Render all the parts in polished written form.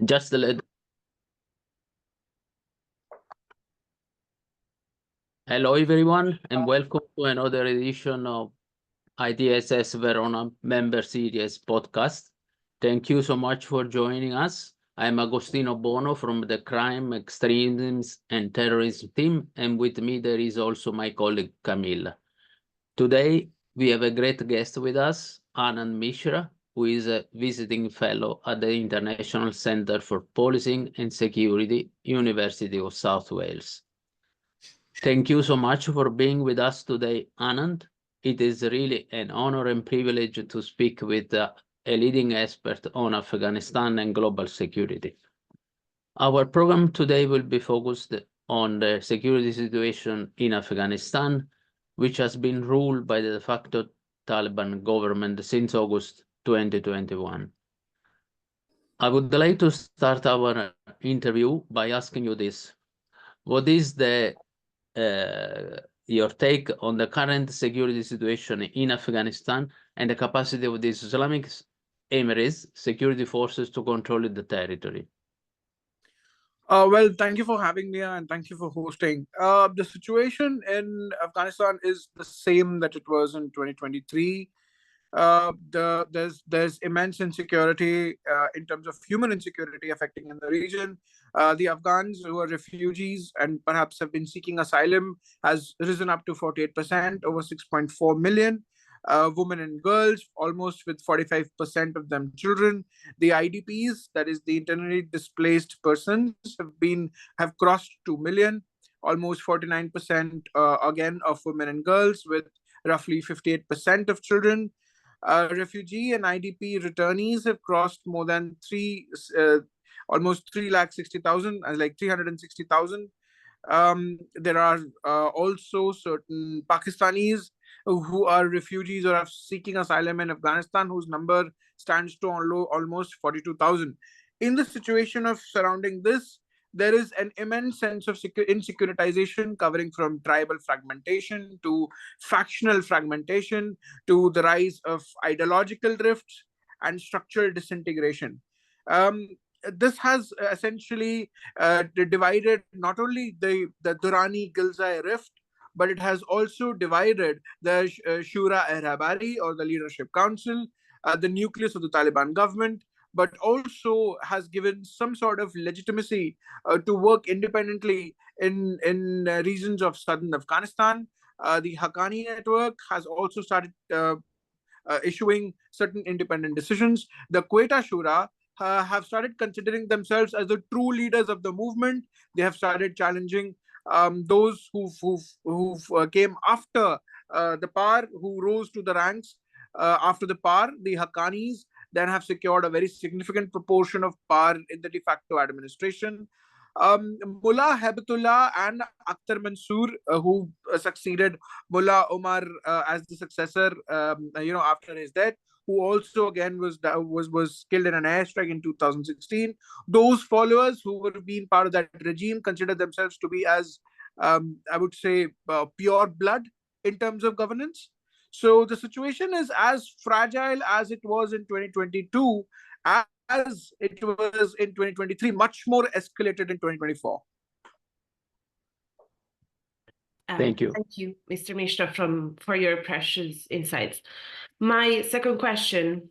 Just let. Hello, everyone, and welcome to another edition of ITSS Verona Member Series podcast. Thank you so much for joining us. I'm Agostino Bono from the Crime, Extremism, and Terrorism team, and with me there is also my colleague Camilla. Today, we have a great guest with us, Anant Mishra, who is a visiting fellow at the International Center for Policing and Security, University of South Wales. Thank you so much for being with us today, Anand. It is really an honor and privilege to speak with a leading expert on Afghanistan and global security. Our program today will be focused on the security situation in Afghanistan, which has been ruled by the de facto Taliban government since August 2021. I would like to start our interview by asking you this. What is your take on the current security situation in Afghanistan and the capacity of the Islamic Emirate security forces to control the territory? Well, thank you for having me and thank you for hosting. The situation in Afghanistan is the same that it was in 2023. There's immense insecurity in terms of human insecurity affecting in the region. The Afghans who are refugees and perhaps have been seeking asylum has risen up to 48%, over 6.4 million. Women and girls, almost with 45% of them children. The IDPs, that is the internally displaced persons, have crossed 2 million, almost 49% again of women and girls, with roughly 58% of children. Refugee and IDP returnees have crossed more than almost 360,000, like 360,000. There are also certain Pakistanis who are refugees or are seeking asylum in Afghanistan, whose number stands to almost 42,000. In the situation of surrounding this, there is an immense sense of insecuritization covering from tribal fragmentation to factional fragmentation to the rise of ideological rifts and structural disintegration. This has essentially divided not only the Durrani-Gilzai rift, but it has also divided the Shura-e-Rahbari, or the Leadership Council, the nucleus of the Taliban government, but also has given some sort of legitimacy to work independently in regions of southern Afghanistan. The Haqqani network has also started issuing certain independent decisions. The Quetta Shura have started considering themselves as the true leaders of the movement. They have started challenging those who came after the PAR, who rose to the ranks after the PAR. The Haqqanis then have secured a very significant proportion of PAR in the de facto administration. Mullah Habatullah and Akhtar Mansoor, who succeeded Mullah Omar as the successor, after his death, who also again was killed in an airstrike in 2016. Those followers who were being part of that regime consider themselves to be as, I would say, pure blood in terms of governance. So the situation is as fragile as it was in 2022, as it was in 2023, much more escalated in 2024. Thank you. Thank you, Mr. Mishra, for your precious insights. My second question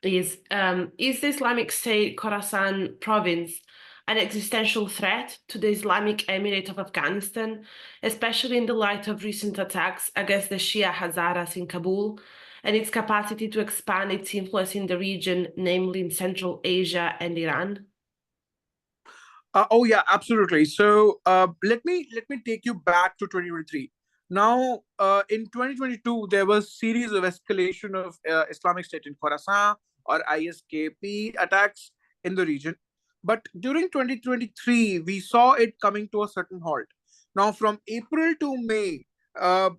is the Islamic State Khorasan Province an existential threat to the Islamic Emirate of Afghanistan, especially in the light of recent attacks against the Shia Hazaras in Kabul and its capacity to expand its influence in the region, namely in Central Asia and Iran? Oh yeah, absolutely. So let me take you back to 2023. Now, in 2022, there was a series of escalation of Islamic State in Khorasan, or ISKP, attacks in the region. But during 2023, we saw it coming to a certain halt. Now, from April to May,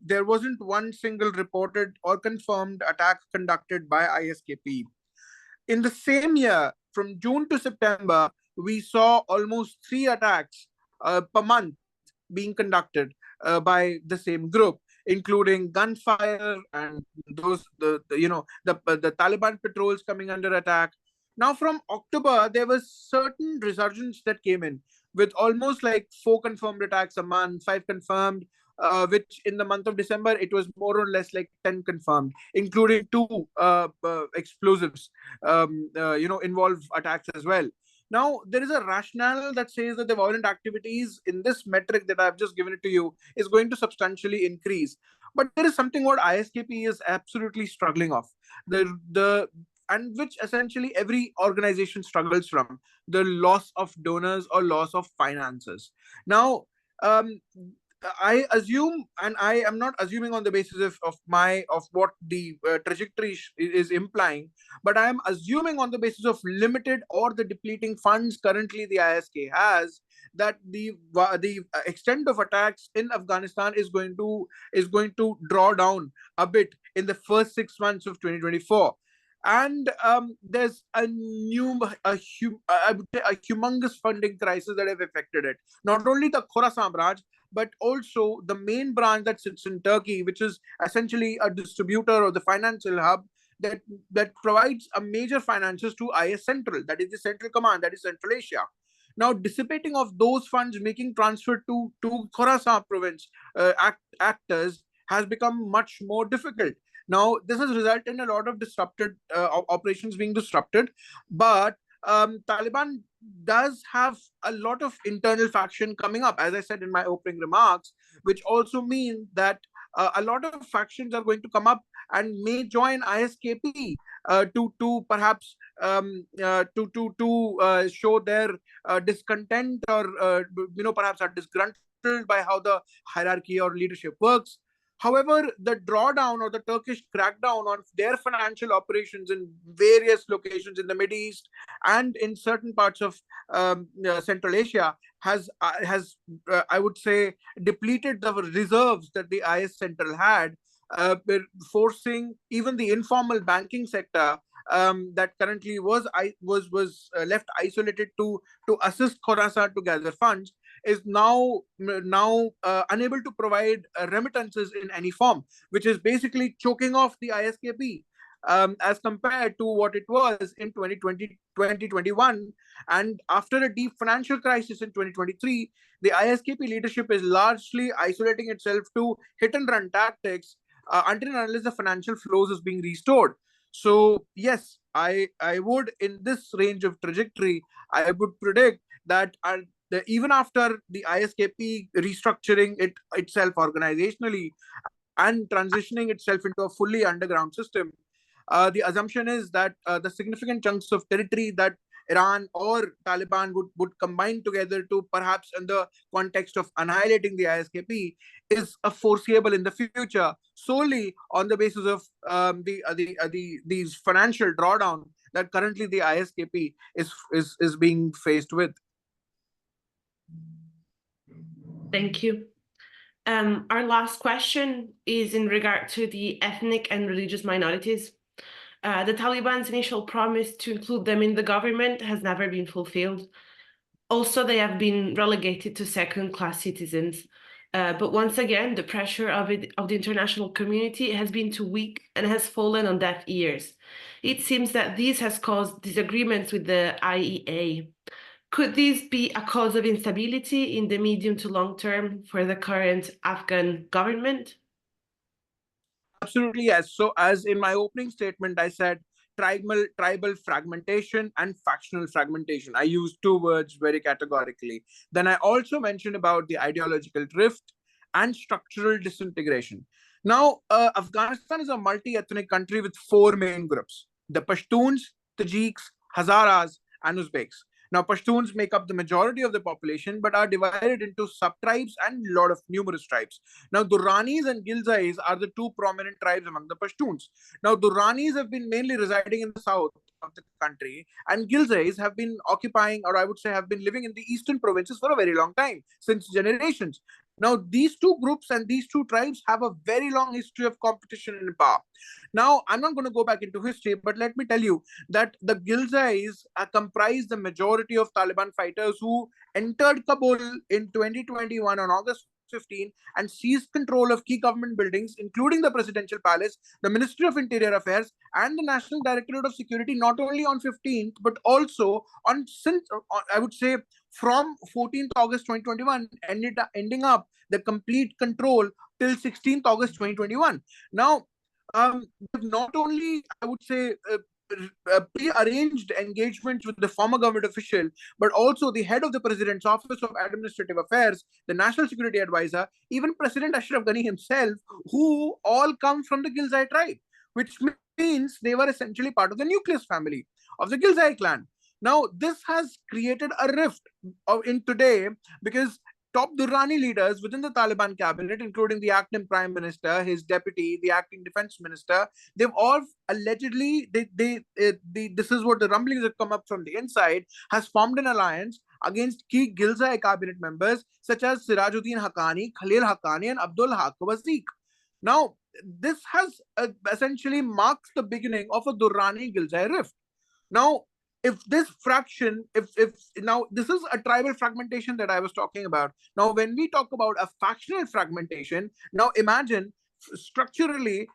there wasn't one single reported or confirmed attack conducted by ISKP. In the same year, from June to September, we saw almost 3 attacks per month being conducted by the same group, including gunfire and the Taliban patrols coming under attack. Now, from October, there was certain resurgence that came in with almost like 4 confirmed attacks a month, 5 confirmed, which in the month of December, it was more or less like 10 confirmed, including 2 explosives, involve attacks as well. Now, there is a rationale that says that the violent activities in this metric that I've just given it to you is going to substantially increase. But there is something what ISKP is absolutely struggling off. The and which essentially every organization struggles from, the loss of donors or loss of finances. Now, um, I assume, and I am not assuming on the basis of what the trajectory is implying, but I am assuming on the basis of limited or the depleting funds currently the ISK has, that the extent of attacks in Afghanistan is going to draw down a bit in the first 6 months of 2024. And there's a I would say a humongous funding crisis that have affected it. Not only the Khorasan branch, but also the main branch that sits in Turkey, which is essentially a distributor or the financial hub that provides a major finances to IS Central, that is the Central Command, that is Central Asia. Now, dissipating of those funds, making transfer to Khorasan province actors has become much more difficult. Now, this has resulted in a lot of disrupted operations being disrupted, but Taliban does have a lot of internal faction coming up, as I said in my opening remarks, which also mean that a lot of factions are going to come up and may join ISKP to perhaps to show their discontent, or perhaps are disgruntled by how the hierarchy or leadership works. However, the drawdown or the Turkish crackdown on their financial operations in various locations in the Middle East and in certain parts of Central Asia has I would say, depleted the reserves that the IS Central had, forcing even the informal banking sector that currently was left isolated to assist Khorasan to gather funds, is now unable to provide remittances in any form, which is basically choking off the ISKP as compared to what it was in 2020, 2021. And after a deep financial crisis in 2023, the ISKP leadership is largely isolating itself to hit and run tactics until and unless the financial flows is being restored. So yes, I would, in this range of trajectory, I would predict that even after the ISKP restructuring itself organizationally and transitioning itself into a fully underground system, the assumption is that the significant chunks of territory that Iran or Taliban would combine together to, perhaps in the context of annihilating the ISKP, is foreseeable in the future, solely on the basis of these financial drawdown that currently the ISKP is being faced with. Thank you. Our last question is in regard to the ethnic and religious minorities. The Taliban's initial promise to include them in the government has never been fulfilled. Also, they have been relegated to second-class citizens. But once again, the pressure of the international community has been too weak and has fallen on deaf ears. It seems that this has caused disagreements with the IEA. Could this be a cause of instability in the medium to long term for the current Afghan government? Absolutely, yes. So, as in my opening statement, I said tribal fragmentation and factional fragmentation. I used 2 words very categorically. Then I also mentioned about the ideological drift and structural disintegration. Now, Afghanistan is a multi-ethnic country with 4 main groups: the Pashtuns, Tajiks, Hazaras, and Uzbeks. Now, Pashtuns make up the majority of the population, but are divided into sub-tribes and a lot of numerous tribes. Now, Durranis and Gilzais are the 2 prominent tribes among the Pashtuns. Now, Durranis have been mainly residing in the south of the country, and Gilzais have been occupying, or I would say have been living in the eastern provinces for a very long time, since generations. Now, these 2 groups and these 2 tribes have a very long history of competition in power. Now, I'm not going to go back into history, but let me tell you that the Gilzais comprise the majority of Taliban fighters who entered Kabul in 2021 on August 15 and seized control of key government buildings, including the Presidential Palace, the Ministry of Interior Affairs, and the National Directorate of Security, not only on 15th, but also I would say, from 14th August 2021, ending up the complete control till 16th August 2021. Now, not only, I would say, pre-arranged engagements with the former government official, but also the head of the President's Office of Administrative Affairs, the National Security Advisor, even President Ashraf Ghani himself, who all come from the Gilzai tribe, which means they were essentially part of the nucleus family of the Gilzai clan. Now, this has created a rift in today, because top Durrani leaders within the Taliban cabinet, including the acting prime minister, his deputy, the acting defense minister, they've all allegedly, this is what the rumblings have come up from the inside, has formed an alliance against key Gilzai cabinet members such as Sirajuddin Haqqani, Khalil Haqqani, and Abdul Haq Waziq. Now, this has essentially marks the beginning of a Durrani Gilzai rift. Now, if this fraction, if now this is a tribal fragmentation that I was talking about. Now, when we talk about a factional fragmentation, now imagine structurally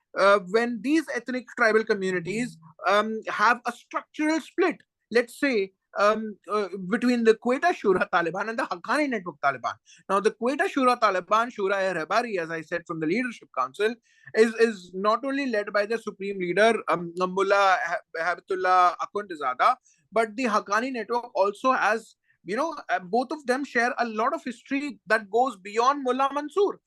when these ethnic tribal communities have a structural split, let's say between the Quetta Shura Taliban and the Haqqani Network Taliban. Now, the Quetta Shura Taliban, Shura-e-Rahbari, as I said, from the Leadership Council, is not only led by the supreme leader, Mullah Habibatullah Akhundzada, but the Haqqani Network also has, both of them share a lot of history that goes beyond Mullah Mansoor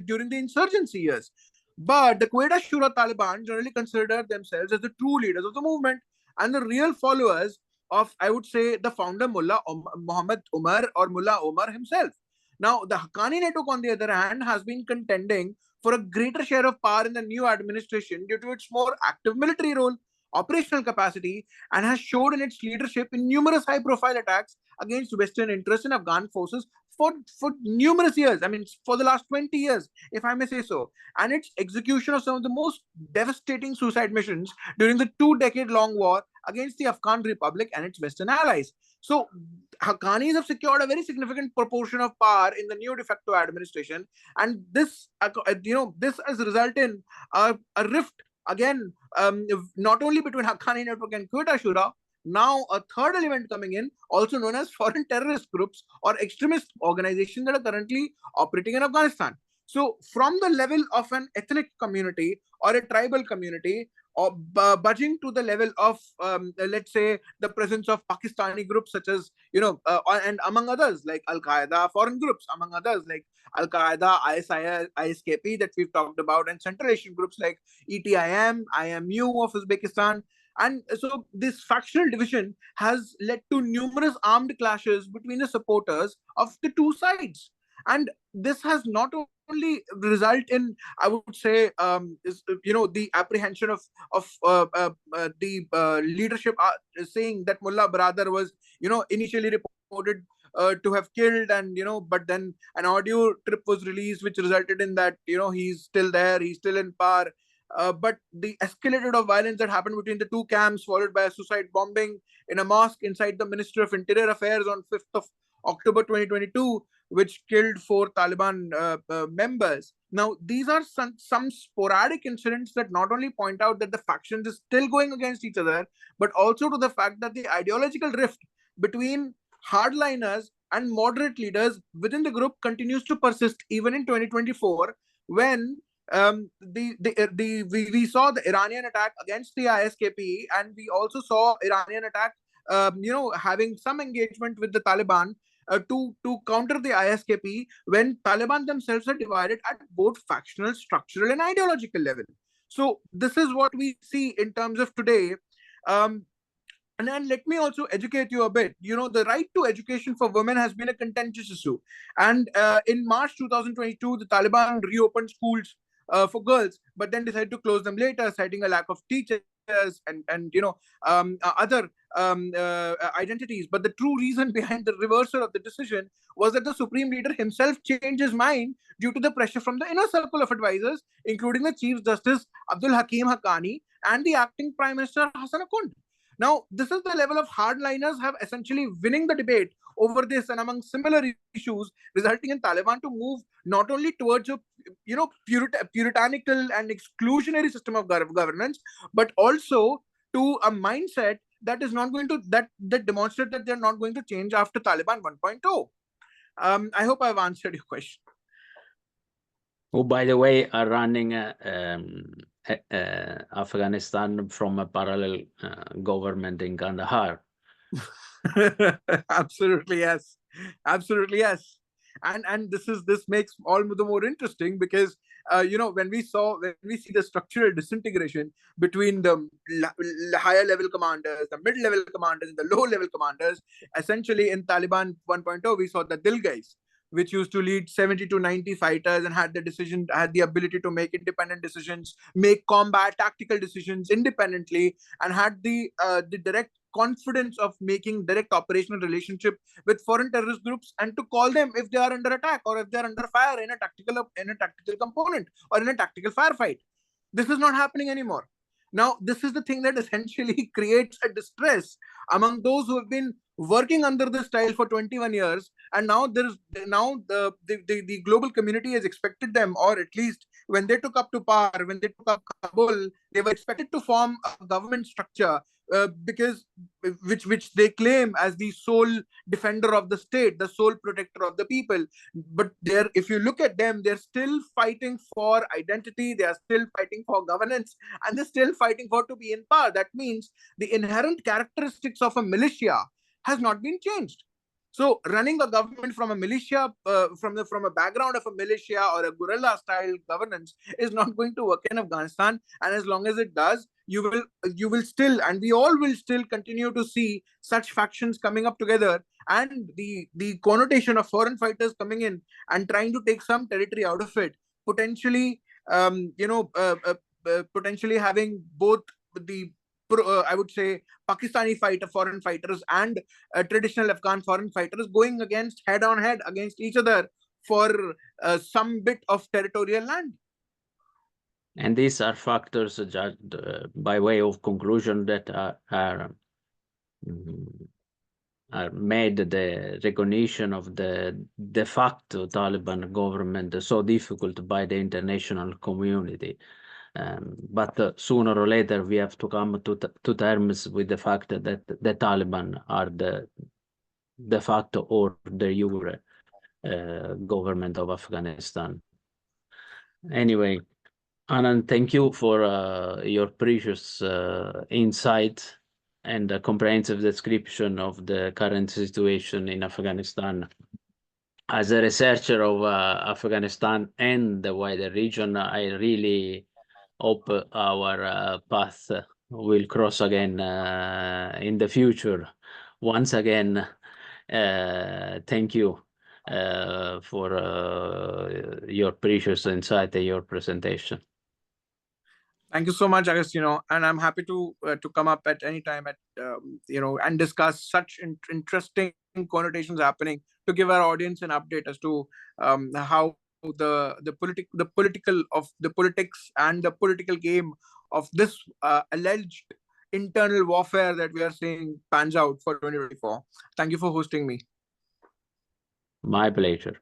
during the insurgency years. But the Quetta Shura Taliban generally consider themselves as the true leaders of the movement and the real followers of, I would say, the founder Mullah Muhammad Umar or Mullah Omar himself. Now, the Haqqani Network, on the other hand, has been contending for a greater share of power in the new administration due to its more active military role, operational capacity, and has showed in its leadership in numerous high-profile attacks against Western interests in Afghan forces for numerous years. I mean, for the last 20 years, if I may say so. And its execution of some of the most devastating suicide missions during the 2-decade-long war against the Afghan Republic and its Western allies. So, Haqqanis have secured a very significant proportion of power in the new de facto administration, and this, this has resulted in a rift again, not only between Haqqani Network and Quetta Shura. Now, a third element coming in, also known as foreign terrorist groups or extremist organizations that are currently operating in Afghanistan. So, from the level of an ethnic community or a tribal community, or budging to the level of, let's say, the presence of Pakistani groups such as, and among others like Al-Qaeda, foreign groups, among others like Al-Qaeda, ISKP that we've talked about, and Central Asian groups like ETIM, IMU of Uzbekistan. And so this factional division has led to numerous armed clashes between the supporters of the two sides. And this has not only result in, I would say, the apprehension of the leadership saying that Mullah Baradar was, initially reported to have killed, and but then an audio trip was released which resulted in that he's still there, he's still in power. But the escalated of violence that happened between the two camps, followed by a suicide bombing in a mosque inside the Ministry of Interior Affairs on 5th of October 2022, which killed 4 Taliban members. Now, these are some sporadic incidents that not only point out that the factions are still going against each other, but also to the fact that the ideological rift between hardliners and moderate leaders within the group continues to persist even in 2024, when we saw the Iranian attack against the ISKP, and we also saw Iranian attack, having some engagement with the Taliban to counter the ISKP, when Taliban themselves are divided at both factional, structural, and ideological level. So this is what we see in terms of today. And then let me also educate you a bit. The right to education for women has been a contentious issue. And in March 2022, the Taliban reopened schools for girls, but then decided to close them later, citing a lack of teachers and other identities. But the true reason behind the reversal of the decision was that the Supreme Leader himself changed his mind due to the pressure from the inner circle of advisors, including the Chief Justice Abdul Hakim Haqqani and the acting Prime Minister Hassan Akhund. Now, this is the level of hardliners have essentially winning the debate over this and among similar issues, resulting in Taliban to move not only towards a puritanical and exclusionary system of governance, but also to a mindset that is not going to that demonstrate that they're not going to change after Taliban 1.0. I hope I've answered your question. Who, by the way, are running Afghanistan from a parallel government in Kandahar. Absolutely yes, absolutely yes. And this makes all the more interesting because when we see the structural disintegration between the higher level commanders, the mid level commanders, and the low level commanders, essentially in Taliban 1.0 we saw the Dil guys, which used to lead 70 to 90 fighters and had the ability to make independent decisions, make combat tactical decisions independently, and had the direct confidence of making direct operational relationship with foreign terrorist groups and to call them if they are under attack or if they are under fire in a tactical component or in a tactical firefight. This is not happening anymore. Now, this is the thing that essentially creates a distress among those who have been working under this style for 21 years, and now the global community has expected them, or at least when they took up Kabul, they were expected to form a government structure because which they claim as the sole defender of the state, the sole protector of the people. But if you look at them, they're still fighting for identity, they are still fighting for governance, and they're still fighting for to be in power. That means the inherent characteristics of a militia has not been changed. So running a government from a militia, from a background of a militia or a guerrilla style governance is not going to work in Afghanistan. And as long as it does, you will still, and we all will still continue to see such factions coming up together, and the connotation of foreign fighters coming in and trying to take some territory out of it, potentially potentially having both the I would say Pakistani foreign fighters and traditional Afghan foreign fighters going head on head against each other for some bit of territorial land. And these are factors judged by way of conclusion that are made the recognition of the de facto Taliban government so difficult by the international community. But sooner or later, we have to come to terms with the fact that the Taliban are the de facto or de jure government of Afghanistan. Anyway, Anand, thank you for your precious insight and a comprehensive description of the current situation in Afghanistan. As a researcher of Afghanistan and the wider region, I really hope our path will cross again in the future. Once again, thank you for your precious insight and your presentation. Thank you so much, Agostino, and I'm happy to come up at any time and discuss such interesting connotations happening, to give our audience an update as to how the politics and the political game of this alleged internal warfare that we are seeing pans out for 2024. Thank you for hosting me. My pleasure.